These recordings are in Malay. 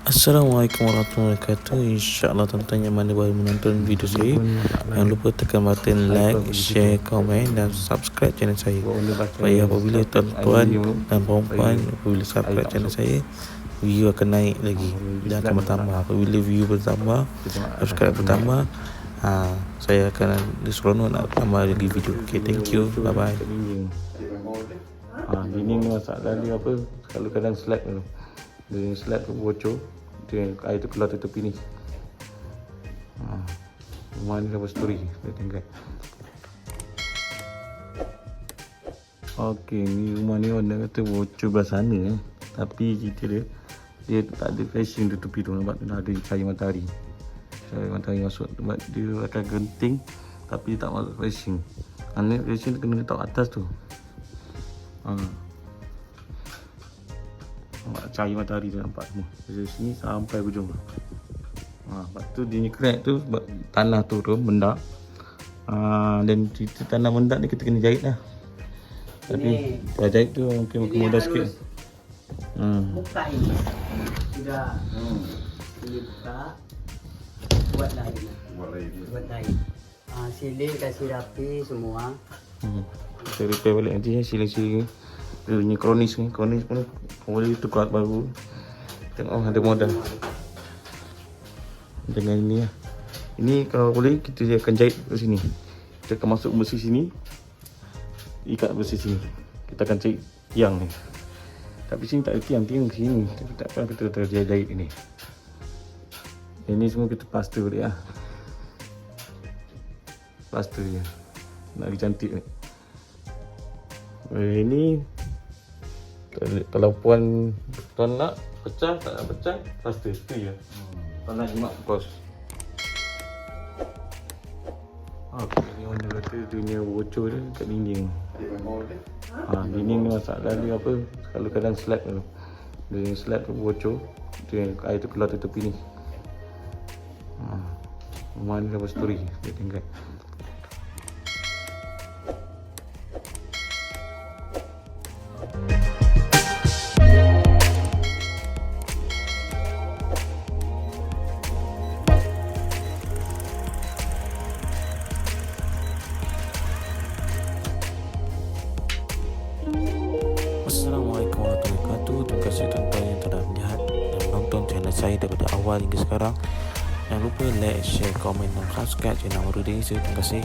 Assalamualaikum warahmatullahi wabarakatuh. InsyaAllah tuan-tuan yang mana baru menonton video saya, jangan lupa tekan button like, share, komen dan subscribe channel saya. Supaya apabila tuan-tuan dan perempuan apabila subscribe channel saya, view akan naik lagi dan akan bertambah. Apabila view bertambah, subscribe bertambah, saya akan diseronok nak tambah lagi video. Okay, thank you. Bye-bye. Dinding ni masalah dia apa, kalau kadang slab tu, dia slab tu bocor, dia air tu keluar tu tepi ni. Rumah ni dapat story dia tinggal. Okey, ni rumah ni orang kata bocor belah sana, tapi cerita dia tak ada flashing tu tepi tu, nampak tu ada cahaya matahari. Cahaya matahari masuk tempat dia akan genting, tapi dia tak masuk flashing. Flashing tu kena letak atas tu. Nampak cahaya matahari tu nampak semua dari sini sampai hujung. Lepas tu dia ni crack tu sebab tanah turun mendak. Dan cerita tanah mendak ni kita kena jahit lah. Tapi kalau jahit tu mungkin mudah sikit. Buka ini sudah ini buka, buat lain. Siling kasih rapi semua. Kita repair balik nanti siling-siling dia punya kronis pun boleh tukar baru. Tengok ada modal dengan ini lah. Ini kalau boleh kita akan jahit ke sini, kita akan masuk besi sini, ikat besi sini, kita akan cari tiang ni. Tapi sini tak ada tiang ke sini, tapi tak apa, kita terjahit ini. Ini semua kita plaster balik lah, plaster je nak lagi cantik ni. Ini kalau puan nak pecah, tak nak pecah, plaster tu je. Tuan nak jimat kos. Ni orang kata dia punya bocor dia kat dinding. Dinding ni masalah dia apa, kalau kadang slab tu, dia slab tu bocor, dia air tu keluar tu tepi ni. Rumah ni dapat story dia tinggal. Assalamualaikum warahmatullahi wabarakatuh. Terima kasih tuan-tuan yang telah melihat dan menonton channel saya daripada awal hingga sekarang. Jangan lupa like, share, komen dan subscribe channel Baru Desa. Terima kasih.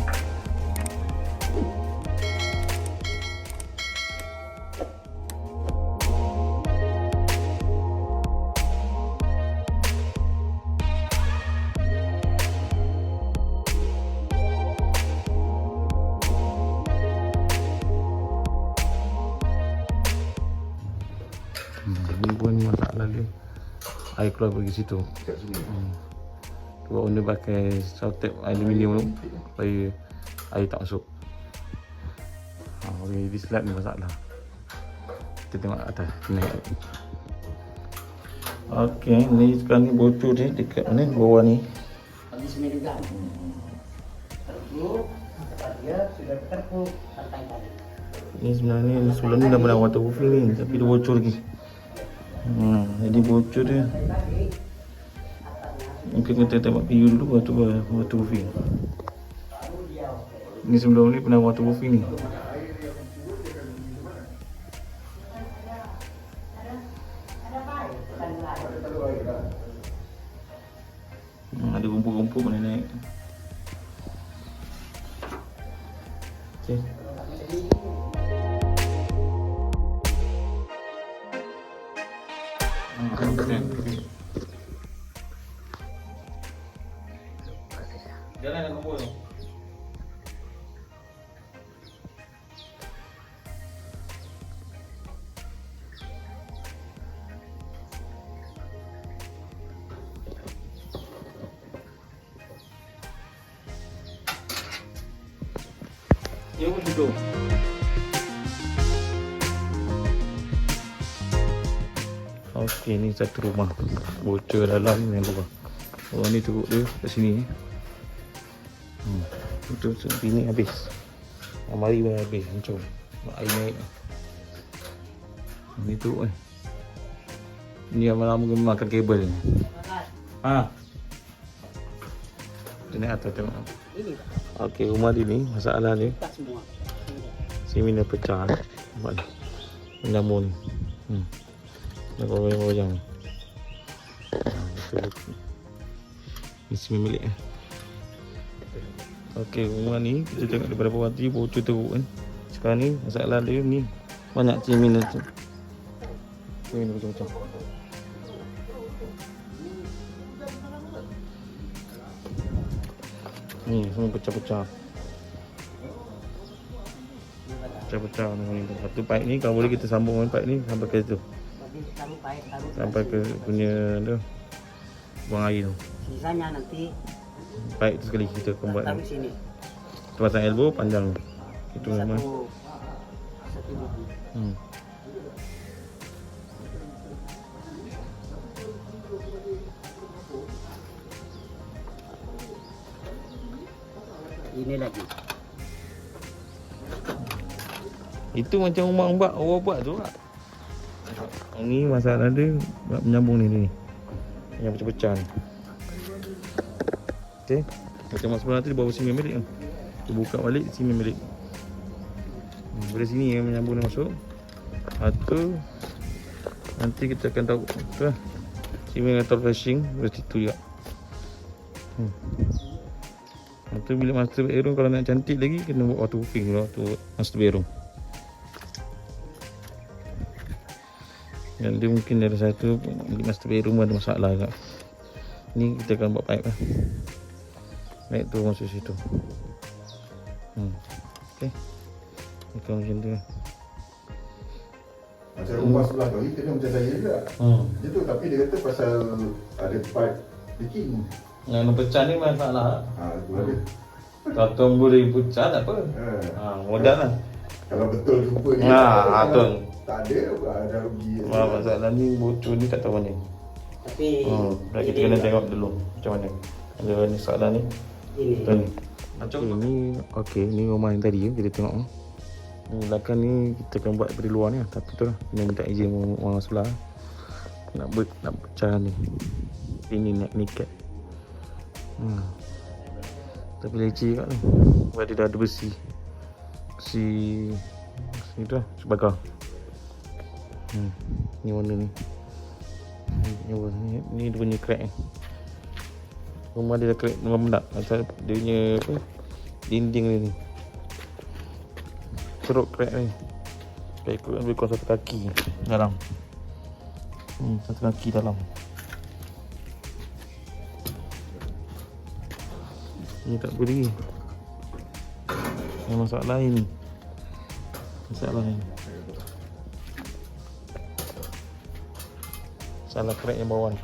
Ni pun masalah dia, air keluar pergi situ. Sebab owner pakai selotip aluminium tu supaya air tak masuk. Di slab ni masalah. Kita tengok atas naik. Okey, ni sekarang ni bocor ni dekat mana bawah ni. Habis meregang. Terus dia sudah terpuk sampai tadi. Ni sebenarnya sebelum ni dah pernah waterproofing ni, tapi dia bocor lagi. Jadi bocor dia. Mungkin kita tembak PU dulu baru tu waterproofing. Ni sebelum ni pernah waterproofing ni. Ada rumput-rumput mana naik. Okey. Jalan nak kumpul tu. Ya pun tutup. Okey, ni satu rumah bocor dalam yang luar. Oh, ni teruk dia kat sini ni. Itu sini habis. Mari pun habis hancur. Air naik. Ni teruk Ni lama-lama makan kabel. Ha. Ini atas tengok. Ini Pak. Okey, rumah dia ni masalah ni. Buka semua. Sini dah pecah. Nampak ni. Menyambung ni. Dah goyang-goyang. Betul. Ni sini milik Okey, rumah ni kita tengok daripada bawah tadi bocor teruk kan. Sekarang ni masalah dia ni banyak cermin tu. Cermin macam-macam. Ni semua pecah-pecah. Pecah-pecah ni. Satu pipe ni kalau boleh kita sambung pipe ni sampai ke situ. Sampai ke punya tu buang air tu. Sisanya nanti Pipe tu sekali kita akan buat taruh sini. Kita pasang elbow panjang. Itu memang. Satu buku. Ini lagi. Itu macam rumah mbak orang buat tu lah. Ni masalah dia menyambung ni. Yang pecah-pecah ni. Okey. Macam mak sebelah tu dia bawa sini milik. Dia buka balik sini milik. Dari sini yang menyambung dia masuk. Atau nanti kita akan tahu tu lah. Sini atau flashing dari situ juga. Itu bilik master bedroom kalau nak cantik lagi kena buat waterproofing dulu tu master bedroom. Yang dia mungkin ada satu bilik master bedroom ada masalah agak. Ni kita akan buat pipe lah. Naik tu masuk situ. Okey. Macam tu lah. Macam rumah sebelah tu ni kena macam saya juga. Dia tu tapi dia kata pasal ada pipe leaking. Yang pecah ni masalah. Itu ada. Kalau tuan boleh pecah tak apa. Modal lah. Kalau betul rupanya. Betul. Tak ada rugi. Masalah ni bocor ni tak tahu mana. Tapi Kita kena tengok dulu macam mana. Ada ni soalan ni. ini. Betul ni. Macam ni okey, ni rumah yang tadi kita tengok. Belakang ni kita akan buat dari luar ni lah. Tapi tu lah kena minta izin orang sebelah. Nak pecah ni. Ini nak nikat. Tapi leceh kat tu. Sebab dia dah ada besi. Besi tu lah, sebakar. Ni warna ni. Ni dia punya crack ni. Rumah dia dah crack membendak. Macam dia punya apa, dinding ni. Teruk crack ni. Kayak ikut lebih kurang satu kaki dalam. Satu kaki dalam. Ni tak boleh. Ini masalah lain. Masalah lain. Salah crack yang bawah ni.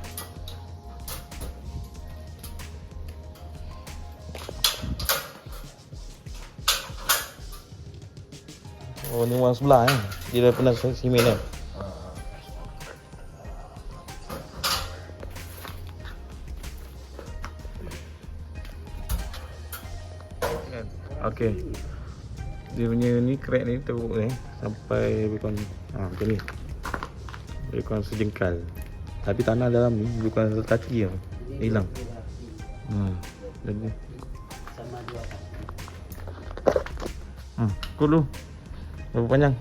Oh, ni orang sebelah Dia dah pernah simen kan. Okey. Dia punya ni crack ni teruk ni sampai lebih kurang macam ni. Lebih kurang sejengkal. Tapi tanah dalam ni lebih kurang satu kaki hilang. Jadi Sama dua kaki. Ukur dulu. Berapa panjang?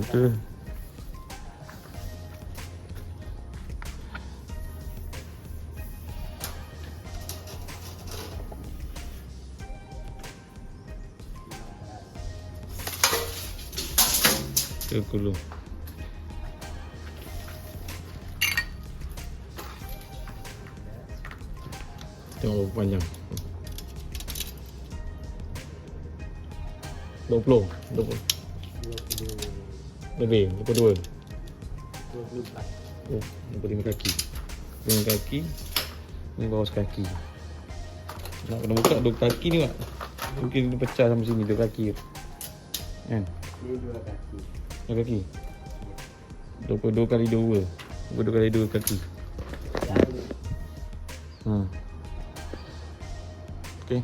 Tu. Ukur dulu. Tengok berapa panjang. 20 lebih 22 25 kaki 5 kaki ni bawah sekaki. Nak kena buka 2 kaki ni tak? Mungkin dia pecah sampai sini 2 kaki kan? Ini dua kaki. 2 kaki 22 kali 2 22 kali 2 kaki. Okey.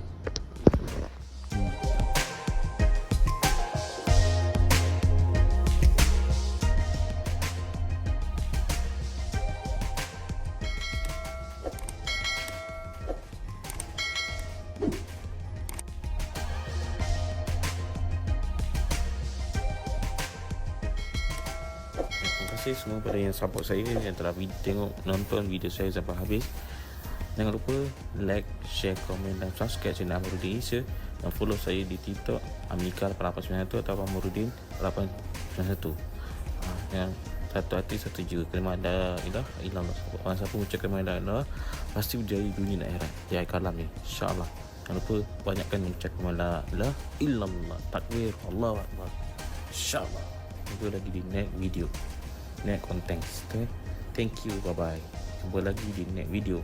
kasih semua pada yang support saya, yang telah nonton video saya sampai habis. Jangan lupa like, share, komen dan subscribe channel Amarudin Asia, dan follow saya di TikTok Amika8891 atau Amarudin 891. Yang satu hati satu jiwa, kalimah la ilaha illallah. Orang siapa mengucap kalimah la ilaha illallah pasti berjaya dunia dan akhirat, di akhir kalam ni, insya-Allah. Jangan lupa banyakkan mengucap kalimah la ilaha illallah, takbir, Allahu akbar, insya-Allah. Jumpa lagi di next video, next content. Okay? Thank you, bye bye. Jumpa lagi di next video.